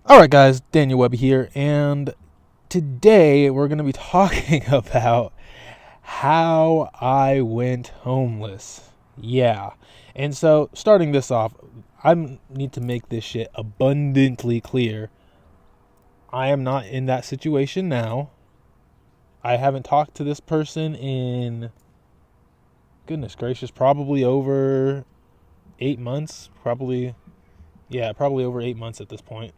All right, guys, Daniel Webby here, and today we're going to be talking about how I went homeless. Yeah. And so, starting this off, I need to make this shit abundantly clear. I am not in that situation now. I haven't talked to this person in, goodness gracious, probably over 8 months. Probably over 8 months at this point.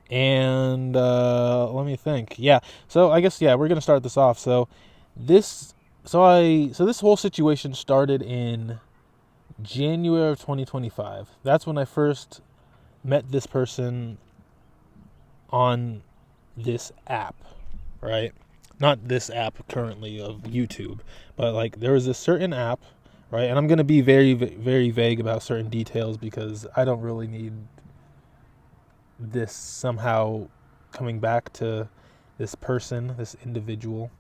And let me think. Yeah. So I guess we're gonna start this off. This this whole situation started in January of 2025. That's when I first met this person on this app, right? Not this app currently of YouTube, but like there was a certain app, right? And I'm gonna be very very vague about certain details because I don't really need this somehow coming back to this person, this individual.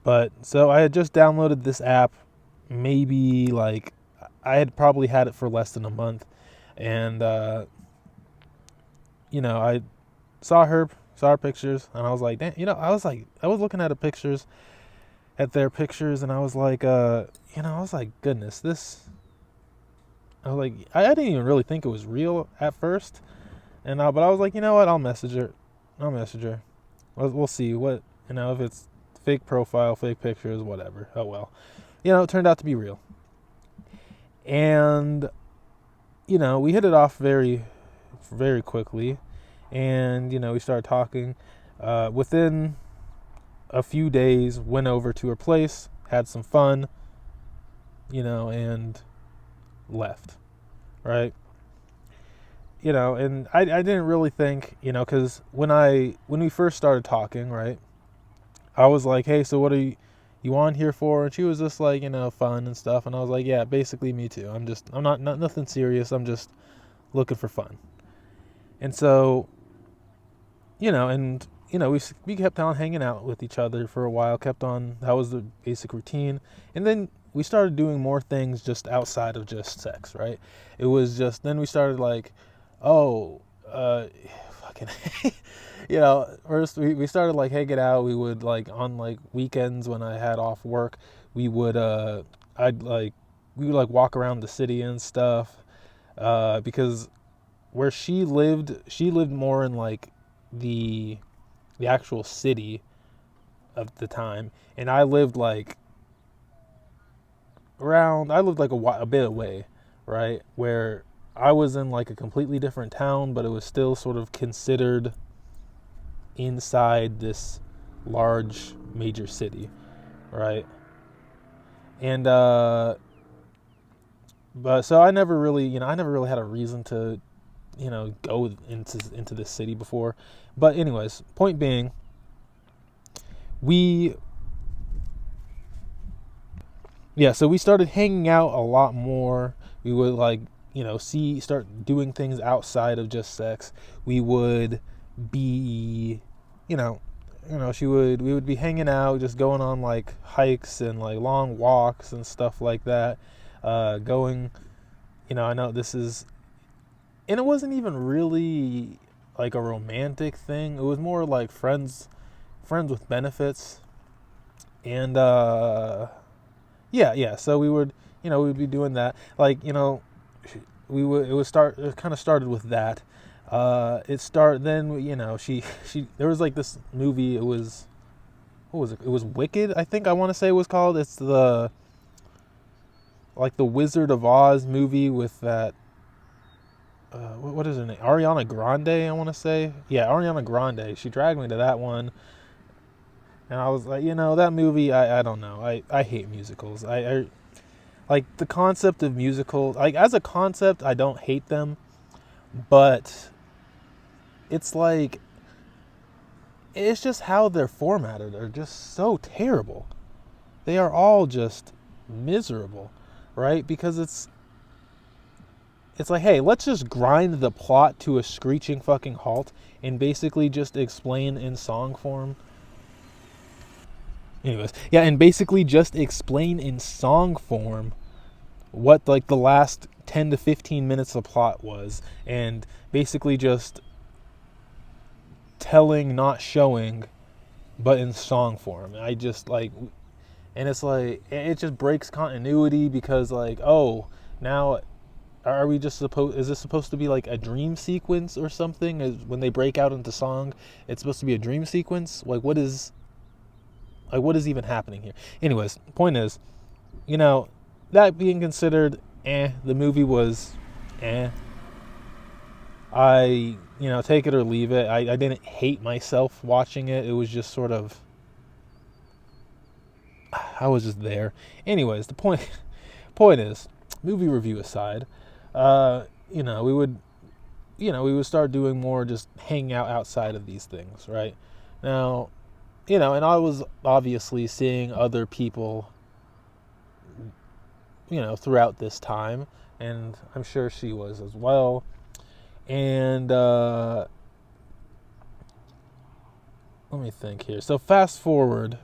But so I had just downloaded this app, maybe like I had probably had it for less than a month, and I saw her pictures, and I was like, damn, I was looking at their pictures, and I was like, goodness, this. I was like, I didn't even really think it was real at first. But I was like, you know what? I'll message her. We'll see if it's fake profile, fake pictures, whatever. Oh well. It turned out to be real. And we hit it off very, very quickly, and we started talking. Within a few days, went over to her place, had some fun, and left. Right. And I didn't really think, because when we first started talking, right, I was like, hey, so what are you on here for? And she was just like, fun and stuff. And I was like, yeah, basically me too. I'm not nothing serious. I'm just looking for fun. And so, we kept on hanging out with each other for a while, that was the basic routine. And then we started doing more things just outside of just sex, right? It was just, then we started like, fucking, first we started like hanging out. We would like on like weekends when I had off work, we would, we would like walk around the city and stuff, because where she lived more in like the actual city of the time, and I lived like a bit away, right, where I was in like a completely different town, but it was still sort of considered inside this large major city, right? And but so I never really had a reason to go into this city before. But anyways, point being, so we started hanging out a lot more. We would like start doing things outside of just sex. We would be, we would be hanging out, just going on like hikes and like long walks and stuff like that. Going, I know this is, and it wasn't even really like a romantic thing. It was more like friends with benefits. And so we would, we'd be doing that. Like, it kind of started with that. She there was like this movie. It was, what was it? It was Wicked, I think I want to say it was called. It's the Wizard of Oz movie with that, what is her name? Ariana Grande, I want to say. Yeah, Ariana Grande. She dragged me to that one. And I was like, that movie, I don't know. I hate musicals. I like the concept of musicals. Like, as a concept, I don't hate them. But it's like, it's just how they're formatted. They're just so terrible. They are all just miserable, right? Because it's like, hey, let's just grind the plot to a screeching fucking halt and basically just explain in song form. Anyways, and basically just explain in song form what like the last 10 to 15 minutes of plot was, and basically just telling, not showing, but in song form. I just like, and it's like, it just breaks continuity because like, oh, now are we just supposed, is this supposed to be like a dream sequence or something? Is when they break out into song, it's supposed to be a dream sequence? Like what is even happening here? Anyways, point is, that being considered, the movie was I, take it or leave it. I didn't hate myself watching it. It was just sort of, I was just there. Anyways, the point is, movie review aside, we would, we would start doing more just hanging out outside of these things, right? Now, and I was obviously seeing other people, throughout this time, and I'm sure she was as well. And let me think here. So fast forward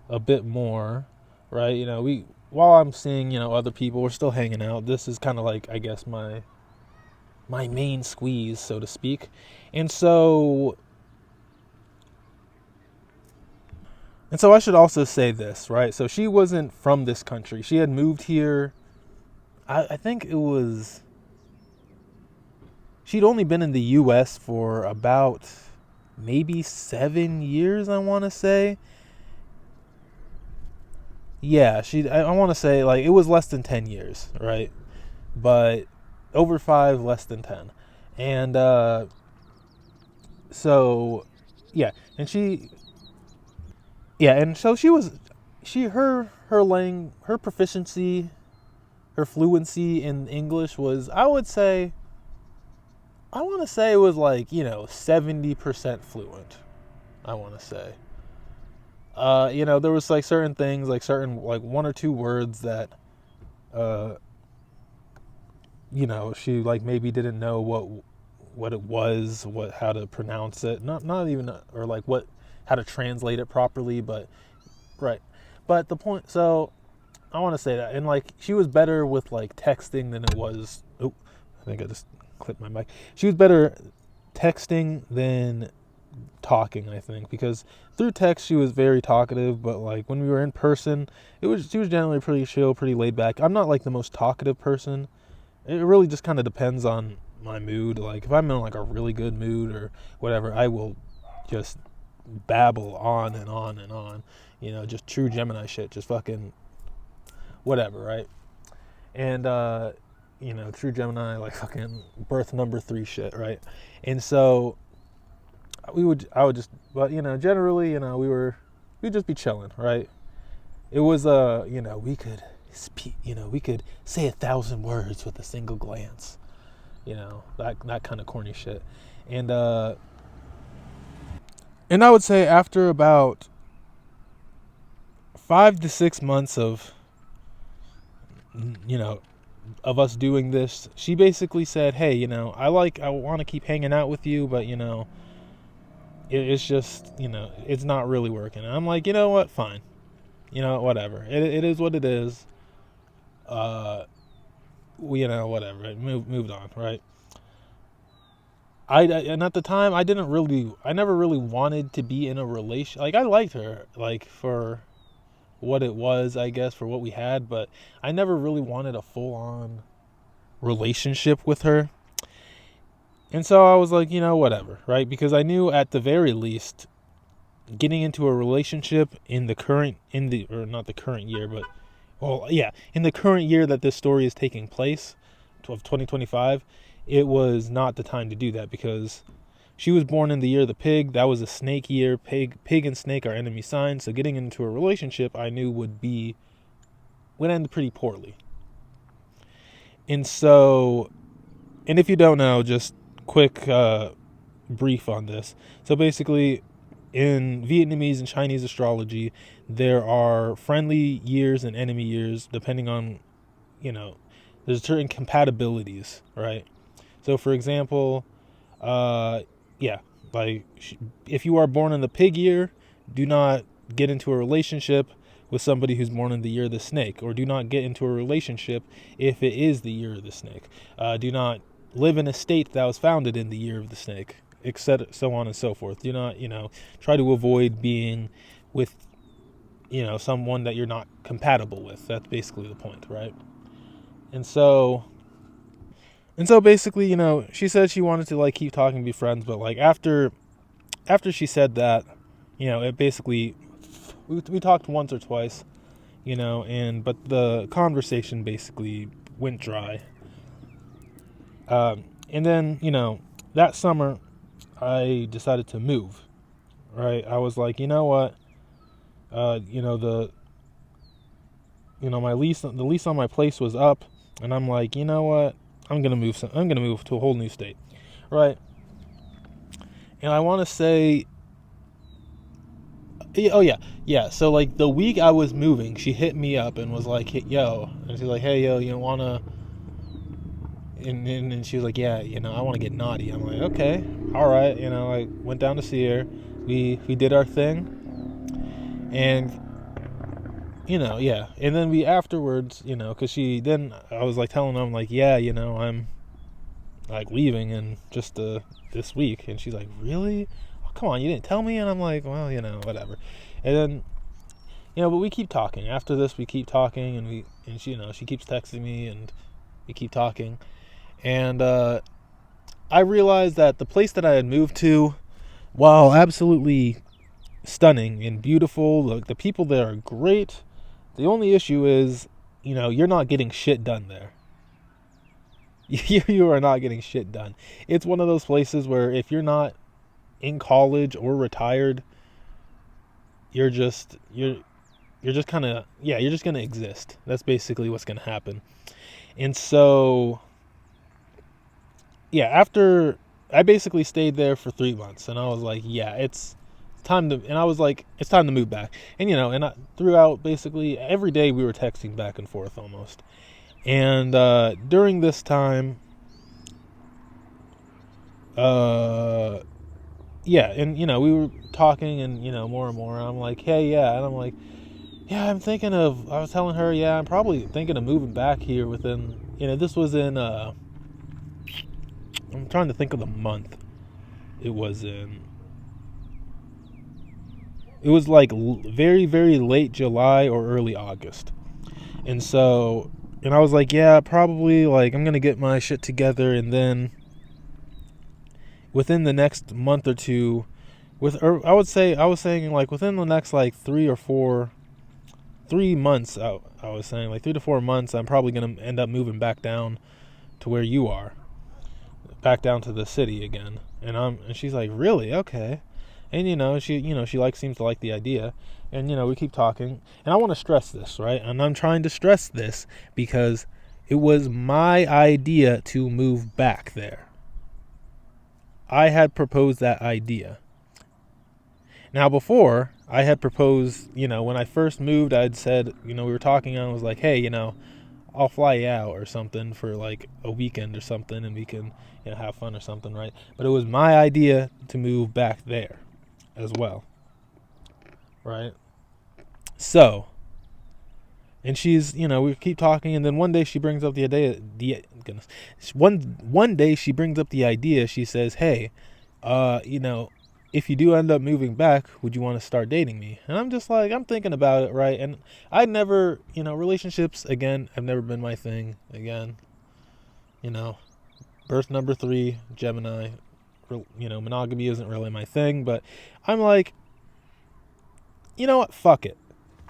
a bit more, right? While I'm seeing, other people, we're still hanging out. This is kind of like, I guess, my main squeeze, so to speak. And so I should also say this, right? So she wasn't from this country. She had moved here. I think it was, she'd only been in the U.S. for about maybe 7 years, I want to say. Yeah, I want to say, like, it was less than 10 years, right? But over 5, less than 10. And so, yeah. And so her proficiency, her fluency in English was, I want to say it was like, 70% fluent, I want to say. There was like certain things, like certain, like one or two words that, she like maybe didn't know what it was, how to pronounce it, not even, or like how to translate it properly, but right. But the point, so I want to say that, and like she was better with like texting than it was. Oh, I think I just clipped my mic. She was better texting than talking, I think, because through text she was very talkative, but like when we were in person, she was generally pretty chill, pretty laid back. I'm not like the most talkative person. It really just kind of depends on my mood. Like if I'm in like a really good mood or whatever, I will just babble on and on and on, just true Gemini shit, just fucking whatever, right? And true Gemini, like fucking birth number 3 shit, right? And so I would just, but generally, we'd just be chilling, right? It was we could speak, we could say 1,000 words with a single glance, that kind of corny shit. And I would say after about 5 to 6 months of of us doing this, she basically said, hey, I want to keep hanging out with you, but it's just, it's not really working. And I'm like, you know what, fine, whatever, it is what it is. Whatever, it moved on, right? And at the time, I never really wanted to be in a relation. Like I liked her, like for what it was, I guess, for what we had, but I never really wanted a full-on relationship with her. And so I was like, whatever, right? Because I knew at the very least, getting into a relationship in the current year that this story is taking place, of 2025, it was not the time to do that, because she was born in the year of the pig. That was a snake year. Pig and snake are enemy signs. So getting into a relationship, I knew would end pretty poorly. And so, and if you don't know, just quick brief on this. So basically, in Vietnamese and Chinese astrology, there are friendly years and enemy years, depending on, there's certain compatibilities, right? So for example, like if you are born in the pig year, do not get into a relationship with somebody who's born in the year of the snake, or do not get into a relationship if it is the year of the snake. Do not live in a state that was founded in the year of the snake, etc., so on and so forth. Do not, try to avoid being with, someone that you're not compatible with. That's basically the point, right? And so basically, she said she wanted to like keep talking, be friends, but like after she said that, it basically, we talked once or twice, but the conversation basically went dry. And then, that summer I decided to move, right? I was like, you know what? The lease on my place was up, and I'm like, you know what? I'm going to move to a whole new state, right? And I want to say, oh yeah. So like the week I was moving, she hit me up and was like, and she's like, hey, yo, you wanna? And she was like, yeah, I want to get naughty. I'm like, okay, all right. I went down to see her. We did our thing, and yeah. And then we afterwards, because I was like telling them like, yeah, I'm like leaving in just this week, and she's like, really? Oh, come on, you didn't tell me? And I'm like, well, whatever. And then, but we keep talking. After this, we keep talking, and she, she keeps texting me, and we keep talking. And I realized that the place that I had moved to, while absolutely stunning and beautiful, the people there are great. The only issue is, you're not getting shit done there. You are not getting shit done. It's one of those places where if you're not in college or retired, you're just kind of, you're just going to exist. That's basically what's going to happen. And so, after I basically stayed there for 3 months, and I was like, it's time to, and I was like, it's time to move back. And, throughout basically every day we were texting back and forth almost. And during this time, and we were talking, and more and more. And I'm like, hey, and I'm like, I was telling her, I'm probably thinking of moving back here within, this was in, I'm trying to think of the month it was in. It was like very, very late July or early August. And so, and I was like, probably like I'm going to get my shit together, and then within the next month or two, I was saying like within the next like 3 months, I was saying like 3 to 4 months, I'm probably going to end up moving back down to where you are, back down to the city again. And she's like, really? Okay. And she seems to like the idea. And we keep talking. And I want to stress this, right? And I'm trying to stress this because it was my idea to move back there. I had proposed that idea. Now before, I had proposed, when I first moved, I'd said, we were talking, and I was like, hey, I'll fly you out or something for like a weekend or something, and we can, have fun or something, right? But it was my idea to move back there as well, right? So, and she's, we keep talking, and then one day she brings up the idea. One day she brings up the idea. She says, "Hey, if you do end up moving back, would you want to start dating me?" And I'm just like, I'm thinking about it, right? And I never, relationships again have never been my thing. Again, birth number 3, Gemini. Monogamy isn't really my thing, but I'm like, you know what? Fuck it.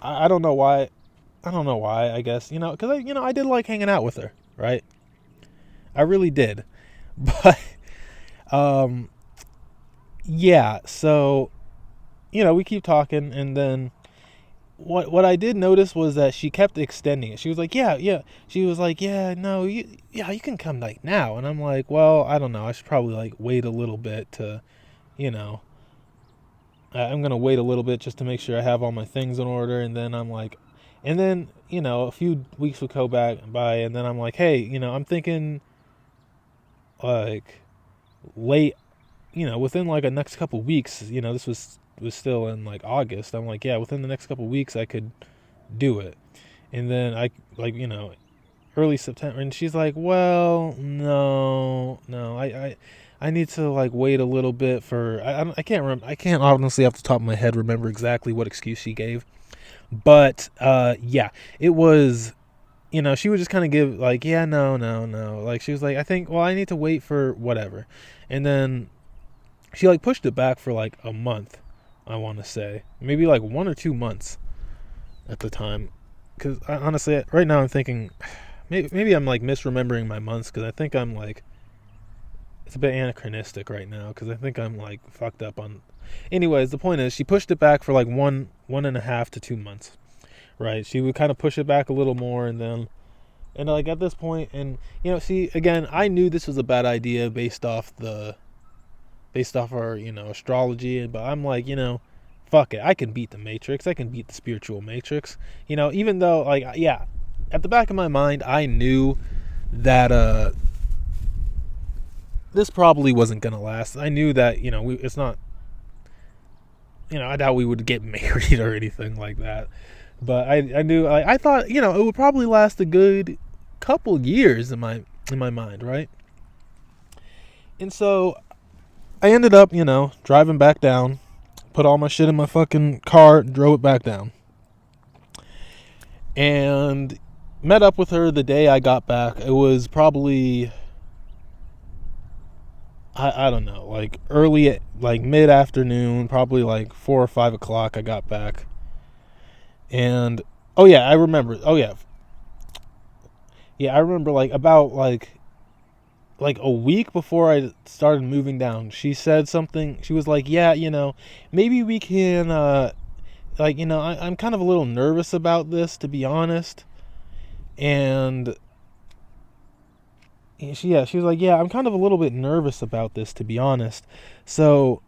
I don't know why. I guess, because I did like hanging out with her, right? I really did. But, so, we keep talking, and then what I did notice was that she kept extending it. She was like, yeah. She was like, no, you can come like now. And I'm like, well, I don't know. I should probably like wait a little bit to, I'm going to wait a little bit just to make sure I have all my things in order. And then I'm like, a few weeks would go by, and then I'm like, hey, I'm thinking like late, within like a next couple weeks, this was still in like August. I'm like, within the next couple weeks I could do it. And then I, like, early September, and she's like, well, no, I need to like wait a little bit for, I can't remember, I can't honestly off the top of my head remember exactly what excuse she gave, but yeah, it was, she would just kind of give like, yeah, no, like she was like, I think, well, I need to wait for whatever, and then she like pushed it back for like a month, I want to say maybe like 1 or 2 months at the time, because honestly right now I'm thinking maybe I'm like misremembering my months, because I think I'm like, it's a bit anachronistic right now, because I think I'm like fucked up on. Anyways, the point is she pushed it back for like 1.5 to 2 months, right? She would kind of push it back a little more, and then, and like at this point, and see, again, I knew this was a bad idea based off our astrology, but I'm like, fuck it, I can beat the Matrix, I can beat the spiritual Matrix, even though, like, yeah, at the back of my mind I knew that this probably wasn't gonna last. I knew that it's not, I doubt we would get married or anything like that, but I knew, I thought it would probably last a good couple years in my mind, right? And so I ended up driving back down, put all my shit in my fucking car, drove it back down, and met up with her the day I got back. It was probably, I don't know, like early, like mid-afternoon, probably like 4 or 5 o'clock I got back. And oh yeah, I remember. Oh yeah, I remember like about like a week before I started moving down, she said something. She was like, yeah, maybe we can like, I'm kind of a little nervous about this, to be honest. And she was like, yeah, I'm kind of a little bit nervous about this, to be honest. So,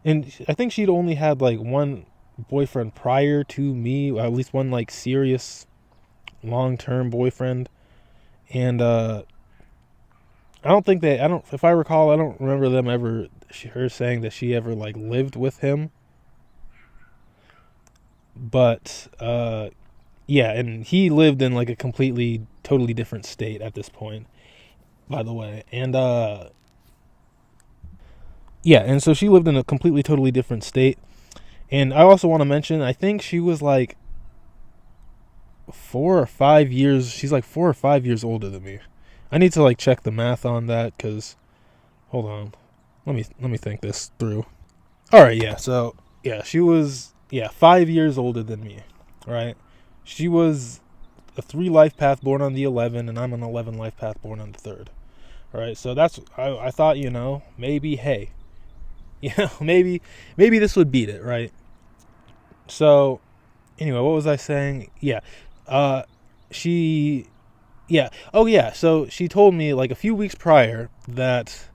and I think she'd only had like one boyfriend prior to me, or at least one like serious long-term boyfriend. And if I recall, I don't remember them ever, her saying that she ever like lived with him. But yeah, and he lived in like a completely, totally different state at this point, by the way. And yeah, and so she lived in a completely, totally different state. And I also want to mention, I think she was like 4 or 5 years. She's like 4 or 5 years older than me. I need to like check the math on that, because hold on, let me think this through. All right, yeah. So yeah, she was 5 years older than me, right? She was a 3 life path born on the 11, and I'm an 11 life path born on the 3rd. All right, so that's, I thought, maybe, hey, maybe this would beat it, right? So anyway, what was I saying? Yeah, she, yeah, oh yeah. So she told me like a few weeks prior that,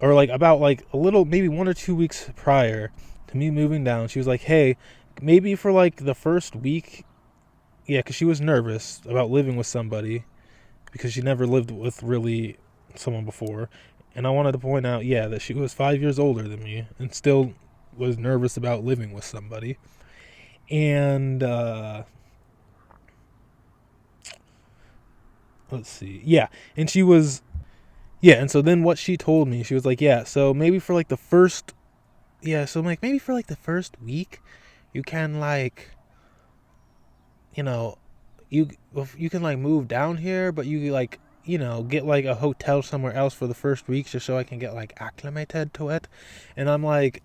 or like about like a little, maybe 1 or 2 weeks prior to me moving down, she was like, hey, maybe for like the first week, yeah, because she was nervous about living with somebody, because she never lived with really someone before. And I wanted to point out, yeah, that she was 5 years older than me and still was nervous about living with somebody. And let's see, yeah, and she was, yeah, and so then what she told me, she was like, yeah, so maybe for like the first, yeah, so like maybe for like the first week, you can like, you can like move down here, but you like, get like a hotel somewhere else for the first week, just so I can get like acclimated to it. And I'm like,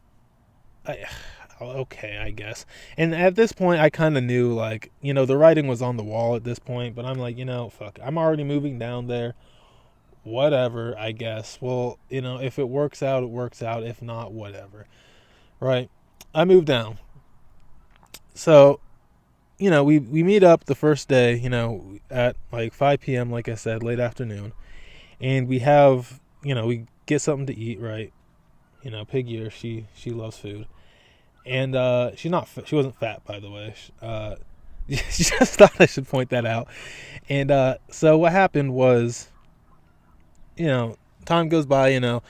okay, I guess. And at this point, I kind of knew, like, the writing was on the wall at this point, but I'm like, fuck, I'm already moving down there. Whatever, I guess. Well, if it works out, it works out. If not, whatever. Right? I moved down. So, we meet up the first day, at like 5 p.m., like I said, late afternoon. And we have, we get something to eat, right? Pig ear, she loves food. And she wasn't fat, by the way. Just thought I should point that out. And so what happened was, time goes by,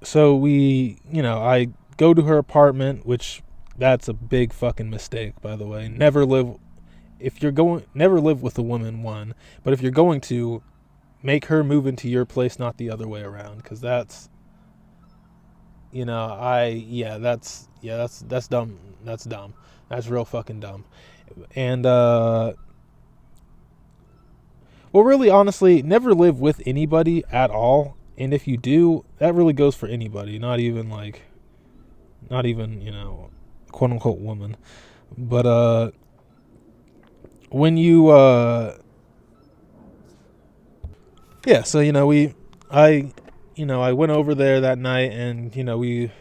so we, I go to her apartment, which That's a big fucking mistake, by the way. Never live with a woman, one, but if you're going to, make her move into your place, not the other way around, because that's, that's dumb. That's dumb. That's real fucking dumb. And well, really, honestly, never live with anybody at all. And if you do, that really goes for anybody, not even quote unquote woman. But when you yeah, so I went over there that night, and we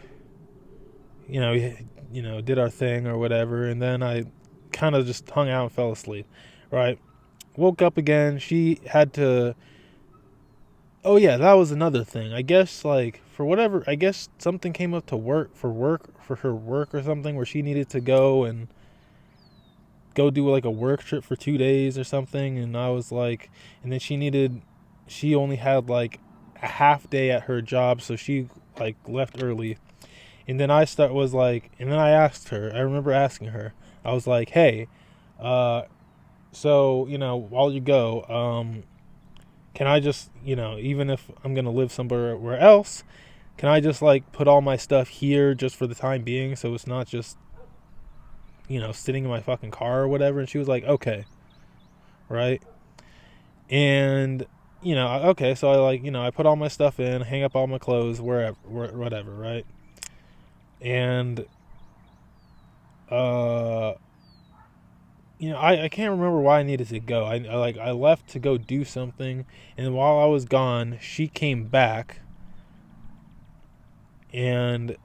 did our thing or whatever, and then I kind of just hung out and fell asleep. Right, woke up again. She had to. Oh yeah, that was another thing. I guess for whatever, I guess something came up to for her work or something, where she needed to go do like a work trip for 2 days or something, and I was like, and then she only had like a half day at her job, so she like left early. And then I asked her, I remember asking her, I was like, hey, so, while you go, can I just, even if I'm going to live somewhere else, can I just like put all my stuff here just for the time being, so it's not just, sitting in my fucking car or whatever? And she was like, okay. Right. And, okay. So I put all my stuff in, hang up all my clothes, whatever. Right. And, I can't remember why I needed to go. I left to go do something, and while I was gone, she came back, and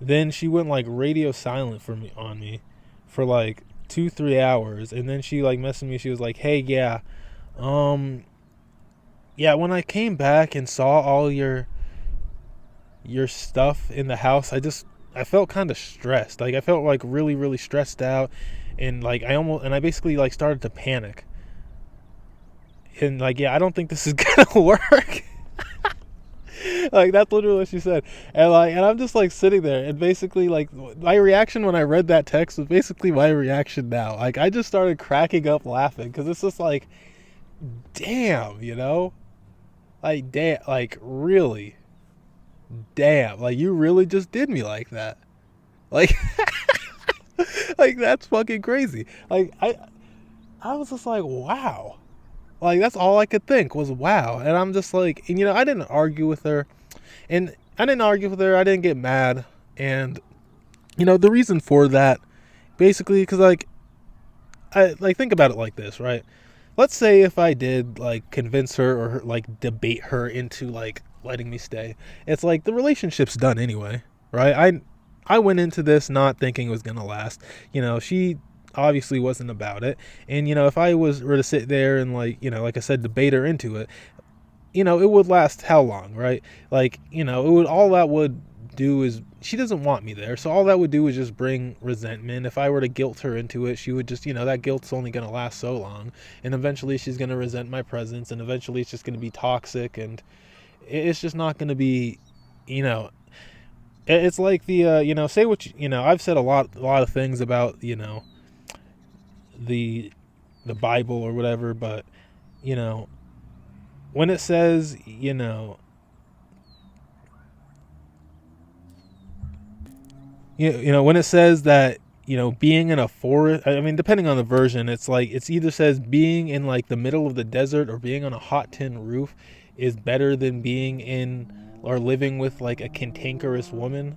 then she went like radio silent on me for like 2-3 hours, and then she like messaged me. She was like, hey, yeah, when I came back and saw all your stuff in the house, I felt kind of stressed. Like I felt like really, really stressed out, and like I basically like started to panic. And like, yeah, I don't think this is gonna work. Like that's literally what she said. And I'm just like sitting there, and basically like my reaction when I read that text was basically my reaction now. Like I just started cracking up laughing, because it's just like, damn, like damn, like really, damn, like you really just did me like that. Like like that's fucking crazy. Like I was just like, wow. Like that's all I could think was wow. And I'm just like, and I didn't argue with her. And I didn't get mad. And the reason for that, basically, because I like think about it like this, right? Let's say if I did like convince her or like debate her into like letting me stay, it's like the relationship's done anyway, right? I went into this not thinking it was gonna last. She obviously wasn't about it, and if I were to sit there and like I said, debate her into it, it would last how long, right? Like it would, all that would do is, she doesn't want me there, so all that would do is just bring resentment. If I were to guilt her into it, she would just, that guilt's only going to last so long, and eventually she's going to resent my presence, and eventually it's just going to be toxic, and it's just not going to be, it's like the say what I've said a lot of things about the Bible or whatever, but when it says when it says that being in a forest, I mean, depending on the version, it's like it's either says being in like the middle of the desert or being on a hot tin roof is better than being in or living with like a cantankerous woman.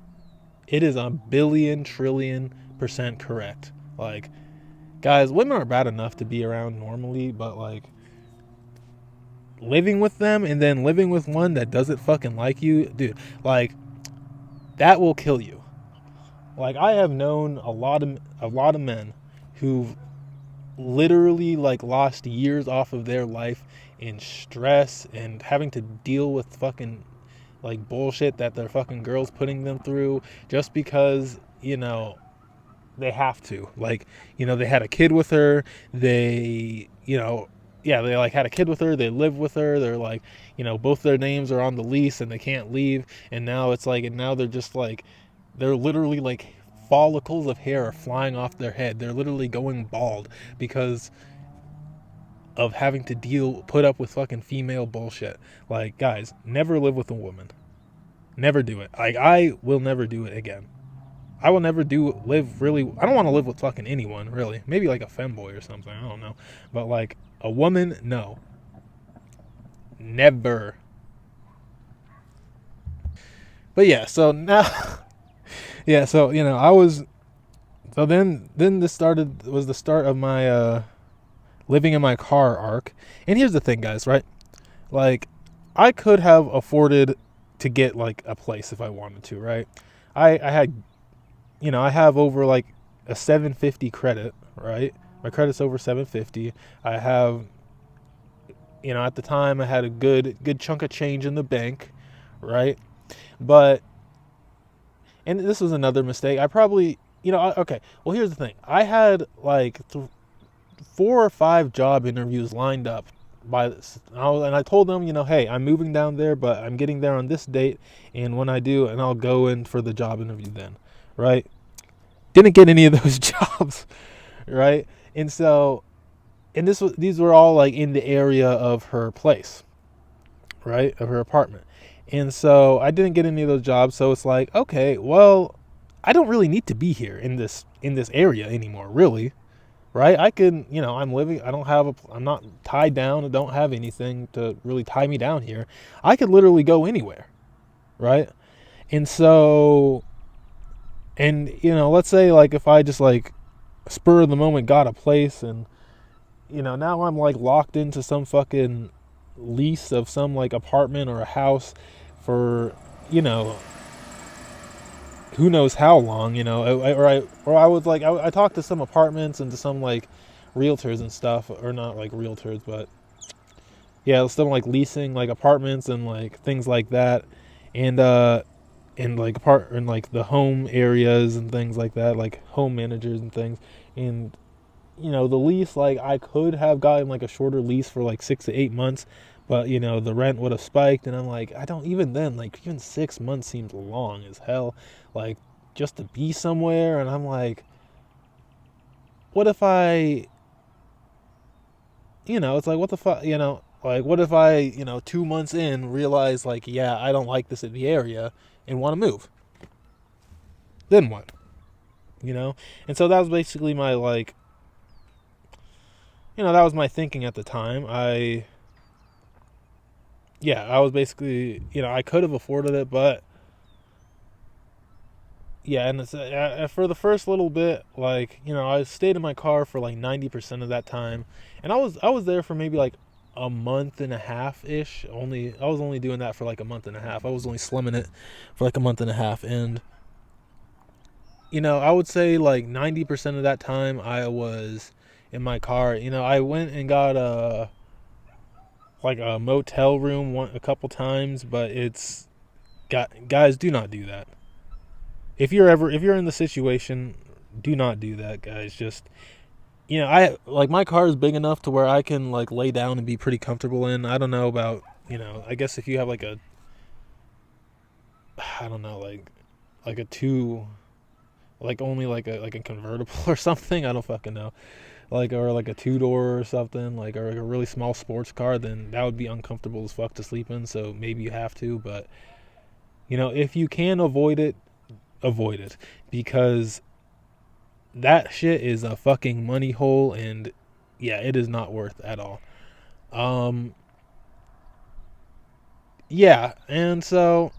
It is a billion trillion % correct. Like, guys, women are bad enough to be around normally, but like living with them and then living with one that doesn't fucking like you, dude, like that will kill you. Like I have known a lot of men who've literally like lost years off of their life in stress and having to deal with fucking like bullshit that their fucking girl's putting them through just because they have to. Like they had a kid with her, they they like had a kid with her, they live with her, they're like both their names are on the lease and they can't leave, and now it's like, and now they're just like They're literally like follicles of hair are flying off their head. They're literally going bald because of having to put up with fucking female bullshit. Like, guys, never live with a woman. Never do it. Like, I will never do it again. I will never live really. I don't want to live with fucking anyone, really. Maybe like a femboy or something. I don't know. But like a woman, no. Never. But yeah, so now, yeah, so, I was. So then this was the start of my living in my car arc. And here's the thing, guys, right? Like, I could have afforded to get like a place if I wanted to, right? I had, I have over like a 750 credit, right? My credit's over 750. I have, at the time I had a good chunk of change in the bank, right? But, and this was another mistake. I probably, okay. Well, here's the thing. I had like 4 or 5 job interviews lined up by this, and I told them, hey, I'm moving down there, but I'm getting there on this date, and when I do, and I'll go in for the job interview then, right? Didn't get any of those jobs, right? And so, and these were all like in the area of her place, right, of her apartment, and so I didn't get any of those jobs. So it's like, okay, well, I don't really need to be here in this area anymore, really, right? I can, I'm living, I'm not tied down. I don't have anything to really tie me down here. I could literally go anywhere, right? And so, and, let's say like if I just like spur of the moment got a place and, now I'm like locked into some fucking lease of some like apartment or a house for, who knows how long, or I was like, I talked to some apartments and to some like realtors and stuff, or not like realtors, but yeah, still like leasing like apartments and like things like that, and like and like the home areas and things like that, like home managers and things, and the lease, like I could have gotten like a shorter lease for like 6 to 8 months, but the rent would have spiked, and I'm like, I don't, even then, like even 6 months seems long as hell, like just to be somewhere, and I'm like, what if I, it's like, what the fuck, like what if I, 2 months in realize like, yeah, I don't like this in the area and want to move, then what, and so that was basically my like, that was my thinking at the time. I was basically, I could have afforded it, but yeah, and it's, for the first little bit, like, I stayed in my car for like 90% of that time, and I was there for maybe like a month and a half ish. I was only doing that for like a month and a half. I was only slumming it for like a month and a half, and I would say like 90% of that time I was in my car. I went and got a motel room a couple times, but guys, do not do that. If you're in the situation, do not do that, guys. Just, I like, my car is big enough to where I can like lay down and be pretty comfortable in. I don't know about, I guess if you have like I don't know, like a two, like only like a convertible or something. I don't fucking know. Like, or like a 2-door or something, like, or like a really small sports car, then that would be uncomfortable as fuck to sleep in. So maybe you have to, but if you can avoid it, because that shit is a fucking money hole, and yeah, it is not worth at all. Um, yeah, and so,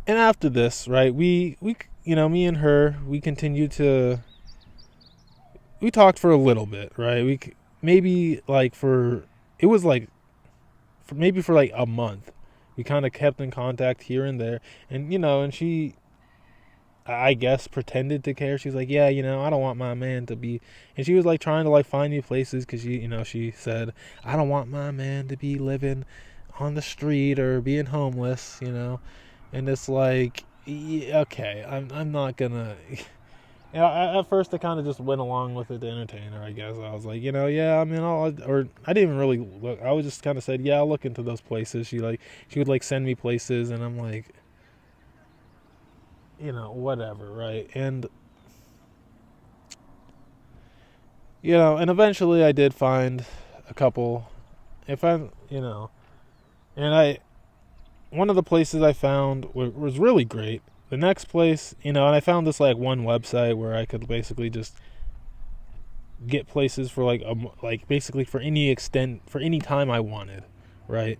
and after this, right, we me and her, we continued to, we talked for a little bit, right? Maybe like it was like maybe for like a month. We kind of kept in contact here and there, and and she, I guess, pretended to care. She's like, yeah, I don't want my man to be, and she was like trying to like find new places, because she said, I don't want my man to be living on the street or being homeless, and it's like, yeah, okay, I'm not gonna. At first I kind of just went along with it to entertain her, I guess. I was like, yeah, I mean, or I didn't even really look. I was just kind of said, yeah, I'll look into those places. She would like send me places, and I'm like, whatever, right? And, and eventually I did find a couple. If I, and one of the places I found was really great. The next place, and I found this like one website where I could basically just get places for like basically for any extent, for any time I wanted, right?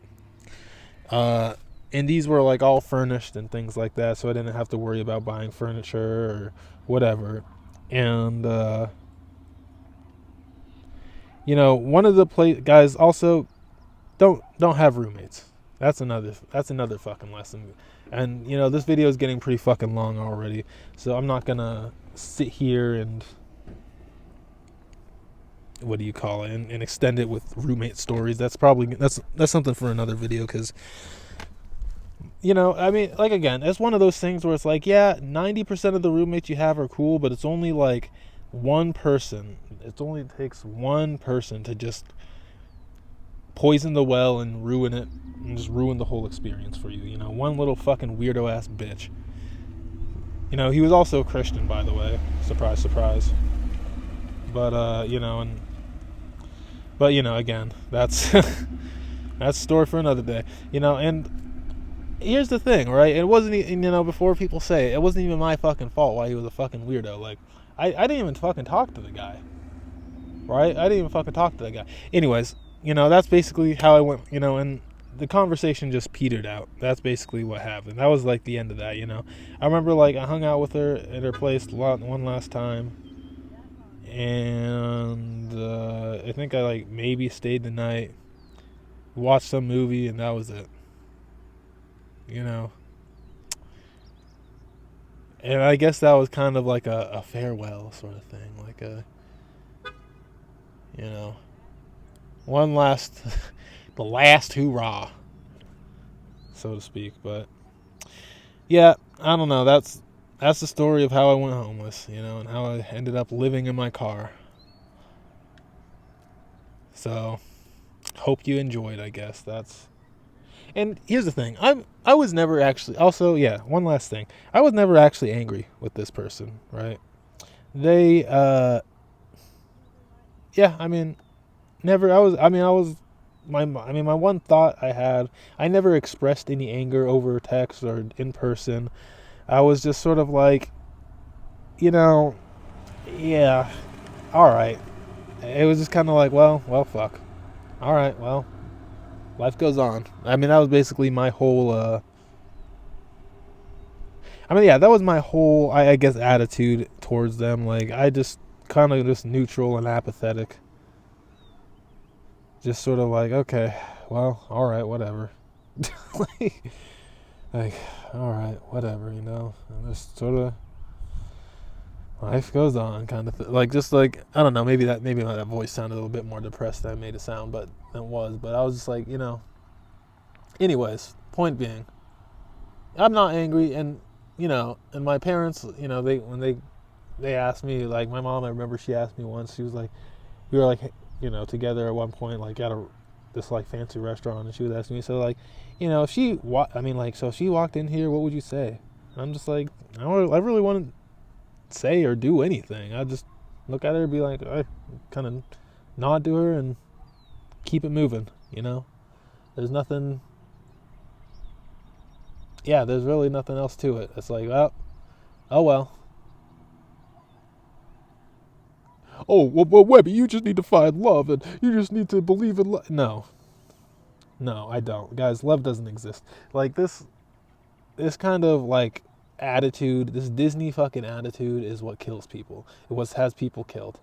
And these were like all furnished and things like that, so I didn't have to worry about buying furniture or whatever. And one of the guys also don't have roommates. That's another fucking lesson. And this video is getting pretty fucking long already, so I'm not gonna sit here and what do you call it and extend it with roommate stories. That's something for another video, because I mean, like, again, it's one of those things where it's like, yeah, 90% of the roommates you have are cool, but it's only like one person. It only takes one person to just poison the well and ruin it, and just ruin the whole experience for you. One little fucking weirdo ass bitch. He was also a Christian, by the way. Surprise, surprise. But again, that's that's a story for another day. And here's the thing, right? It wasn't, before people say it wasn't even my fucking fault why he was a fucking weirdo. Like, I didn't even fucking talk to the guy, right? I didn't even fucking talk to the guy. Anyways, that's basically how I went, and the conversation just petered out. That's basically what happened. That was like the end of that, I remember, like, I hung out with her at her place one last time, and I think I, like, maybe stayed the night, watched some movie, and that was it. And I guess that was kind of like a farewell sort of thing, like one last, the last hoorah, so to speak. But yeah, I don't know. That's the story of how I went homeless, and how I ended up living in my car. So, hope you enjoyed. I guess And here's the thing. I was never actually. Also, yeah, one last thing. I was never actually angry with this person, right? They, yeah. I mean, never. My one thought I had. I never expressed any anger over text or in person. I was just sort of like, yeah, all right. It was just kind of like, well, fuck. All right, well, life goes on. I mean, that was basically my whole, that was my whole, I guess, attitude towards them. Like, I just kind of just neutral and apathetic. Just sort of like, okay, well, all right, whatever. like, all right, whatever, And just sort of, life goes on, kind of like, just like, I don't know, maybe that voice sounded a little bit more depressed than I made it sound, but it was. But I was just like, anyways, point being, I'm not angry. And and my parents, they asked me, like, my mom, I remember she asked me once, she was like, we were like, together at one point, like, at this like fancy restaurant, and she was asking me, so, like, if she if she walked in here, what would you say? And I'm just like, I really wouldn't say or do anything. I just look at her and be like, I kind of nod to her and keep it moving. There's nothing. Yeah, there's really nothing else to it. It's like, well, oh well. Oh, well, Webby, you just need to find love, and you just need to believe in love. No, I don't, guys. Love doesn't exist. Like, this kind of like attitude, this Disney fucking attitude, is what kills people. It has people killed.